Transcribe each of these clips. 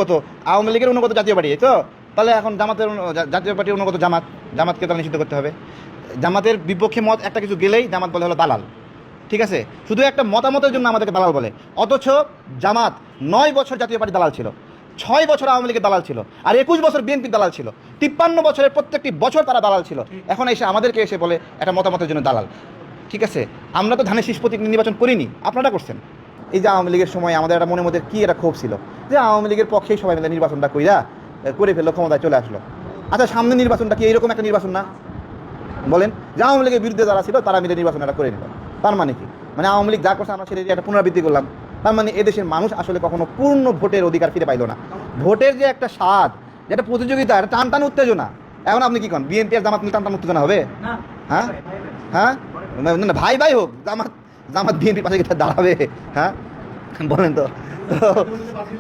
কত আওয়ামী লীগের অনুগত জাতীয় পার্টি, তো তাহলে এখন জামাতের জাতীয় পার্টির অনুগত জামাতকে তাহলে নিষিদ্ধ করতে হবে। জামাতের বিপক্ষে মত একটা কিছু গেলেই জামাত বলে হলো দালাল। ঠিক আছে, শুধু একটা মতামতের জন্য আমাদেরকে দালাল বলে, অথচ জামাত 9 বছর জাতীয় পার্টি দালাল ছিল, 6 বছর আওয়ামী লীগের দালাল ছিল, আর 21 বছর বিএনপির দালাল ছিল, 53 বছরের প্রত্যেকটি বছর তারা দালাল ছিল। এখন এসে আমাদেরকে এসে বলে একটা মতামতের জন্য দালাল। ঠিক আছে, আমরা তো ধানের শীষ প্রতীক নির্বাচন করিনি, আপনারা করছেন। এই যে আওয়ামী লীগের সময় আমাদের একটা মনের মধ্যে কী একটা ক্ষোভ ছিল যে আওয়ামী লীগের পক্ষেই সবাই মিলে নির্বাচনটা করে ফেললো, ক্ষমতায় চলে আসলো। আচ্ছা, সামনে নির্বাচনটা কি এইরকম একটা নির্বাচন না? বলেন, যে আওয়ামী লীগের বিরুদ্ধে যারা ছিল তারা মিলে নির্বাচনটা করে নিল। তার মানে কি? মানে আওয়ামী লীগ যা করছে আমরা সেটা একটা পুনরাবৃত্তি করলাম। তার মানে এদেশের মানুষ আসলে কখনো পূর্ণ ভোটের অধিকার ফিরে পাইল না। ভোটের যে একটা স্বাদ, যে একটা প্রতিযোগিতা, একটা টান উত্তেজনা, এখন আপনি কি করেন? বিএনপি আর জামাত মিলে টান উত্তেজনা হবে? হ্যাঁ হ্যাঁ, ভাই ভাই হোক, জামাত বিএনপির পাশে দাঁড়াবে? হ্যাঁ বলেন তো।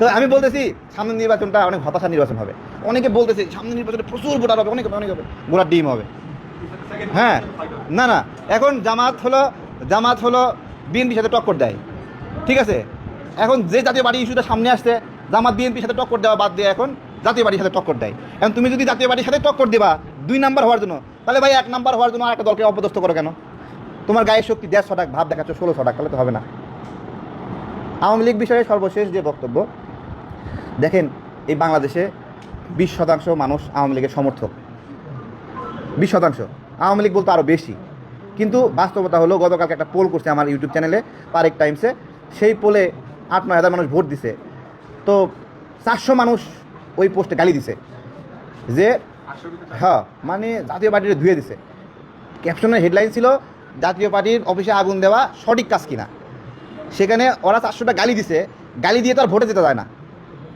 তো আমি বলতেছি সামনের নির্বাচনটা অনেক হতাশার নির্বাচন হবে। অনেকে বলতেছে সামনের নির্বাচনে প্রচুর ভোটার হবে, অনেক হবে, গোড়ার ডিম হবে। হ্যাঁ, না, এখন জামাত হলো বিএনপির সাথে টক্কর দেয়। ঠিক আছে, এখন যে জাতীয় পার্টি ইস্যুটা সামনে আসছে, জামাত বিএনপির সাথে টক্কর দেওয়া বাদ দিয়ে এখন জাতীয় পার্টির সাথে টক্কর দেয়। এখন তুমি যদি জাতীয় পার্টির সাথে টক্কর দেবা 2 নাম্বার হওয়ার জন্য, তাহলে ভাই 1 নাম্বার হওয়ার জন্য আর একটা দলকে অপদস্থ করো কেন? তোমার গায়ের শক্তি 150 টাকা, ভাব দেখাচ্ছ 1600 টাকা, তাহলে তো হবে না। আওয়ামী লীগ বিষয়ে সর্বশেষ যে বক্তব্য, দেখেন এই বাংলাদেশে 20% মানুষ আওয়ামী লীগের সমর্থক। 20%, আওয়ামী লীগ বলতে আরও বেশি। কিন্তু বাস্তবতা হলো, গতকালকে একটা পোল করছে আমার ইউটিউব চ্যানেলে পারেক টাইমসে, সেই পোলে 8-9 হাজার মানুষ ভোট দিছে। তো 400 মানুষ ওই পোস্টে গালি দিছে যে হ্যাঁ, মানে জাতীয় পার্টির ধুয়ে দিছে। ক্যাপশনের হেডলাইন ছিল জাতীয় পার্টির অফিসে আগুন দেওয়া সঠিক কাজ কিনা। সেখানে ওরা 400টা গালি দিছে, গালি দিয়ে তো আর ভোটে যেতে যায় না,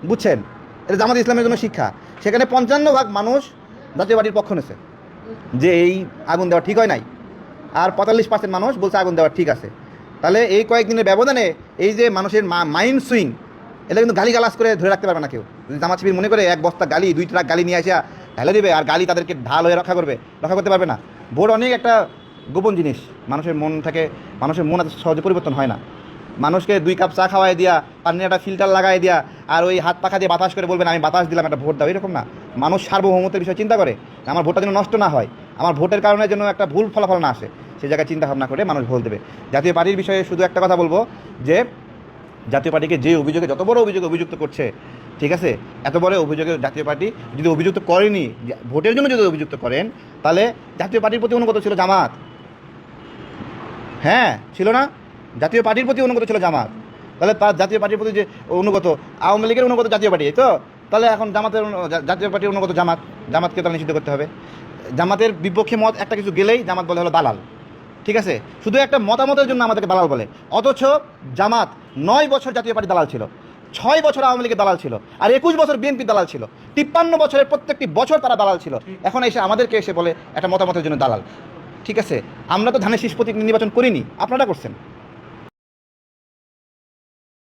বুঝছেন? এটা জামাত ইসলামের জন্য শিক্ষা। সেখানে 55% মানুষ জাতীয় পার্টির পক্ষ নিয়েছে যে এই আগুন দেওয়া ঠিক হয় নাই, আর 45% মানুষ বলছে আগুন দেওয়া ঠিক আছে। তাহলে এই কয়েকদিনের ব্যবধানে এই যে মানুষের মাইন্ড সুইং, এটা কিন্তু গালি গালাজ করে ধরে রাখতে পারবে না কেউ। যদি জামাত শিবির মনে করে 1 বস্তা গালি, 2 ট্রাক গালি নিয়ে আসা ঢেলে দেবে আর গালি তাদেরকে ঢাল হয়ে রক্ষা করতে পারবে না। ভোট অনেক একটা গোপন জিনিস, মানুষের মন এত সহজে পরিবর্তন হয় না। মানুষকে 2 কাপ চা খাওয়াই দিয়া, পানির একটা ফিল্টার লাগাই দিয়া, আর ওই হাত পাখা দিয়ে বাতাস করে বলবেন আমি বাতাস দিলাম, একটা ভোট দাও, এরকম না। মানুষ সার্বভৌমত্বের বিষয় চিন্তা করে, আমার ভোটটা যেন নষ্ট না হয়, আমার ভোটের কারণে যেন একটা ভুল ফলাফল না আসে, সেই জায়গায় চিন্তা ভাবনা করে মানুষ ভোট দেবে। জাতীয় পার্টির বিষয়ে শুধু একটা কথা বলবো যে জাতীয় পার্টিকে যে অভিযোগে, যত বড় অভিযোগে অভিযুক্ত করছে, ঠিক আছে, এত বড় অভিযোগে জাতীয় পার্টি যদি অভিযুক্ত করেনি, ভোটের জন্য যদি অভিযুক্ত করেন, তাহলে জাতীয় পার্টির প্রতি অনুগত ছিল জামাত। হ্যাঁ, ছিল না? জাতীয় পার্টির প্রতি অনুগত ছিল জামাত। তাহলে তার জাতীয় পার্টির প্রতি যে অনুগত আওয়ামী লীগের অনুগত জাতীয় পার্টি, তো তাহলে এখন জাতীয় পার্টির অনুগত জামাতকে তাহলে নিষিদ্ধ করতে হবে। জামাতের বিপক্ষে মত একটা কিছু গেলেই জামাত বলে হলো দালাল। ঠিক আছে, শুধু একটা মতামতের জন্য আমাদেরকে দালাল বলে, অথচ জামাত 9 বছর জাতীয় পার্টি দালাল ছিল, 6 বছর আওয়ামী লীগের দালাল ছিল, আর 21 বছর বিএনপির দালাল ছিল, 53 বছরের প্রত্যেকটি বছর তারা দালাল ছিল। এখন এসে আমাদেরকে এসে বলে একটা মতামতের জন্য দালাল। ঠিক আছে, আমরা তো ধানের শীষ প্রতীক নির্বাচন করিনি, আপনারা করছেন।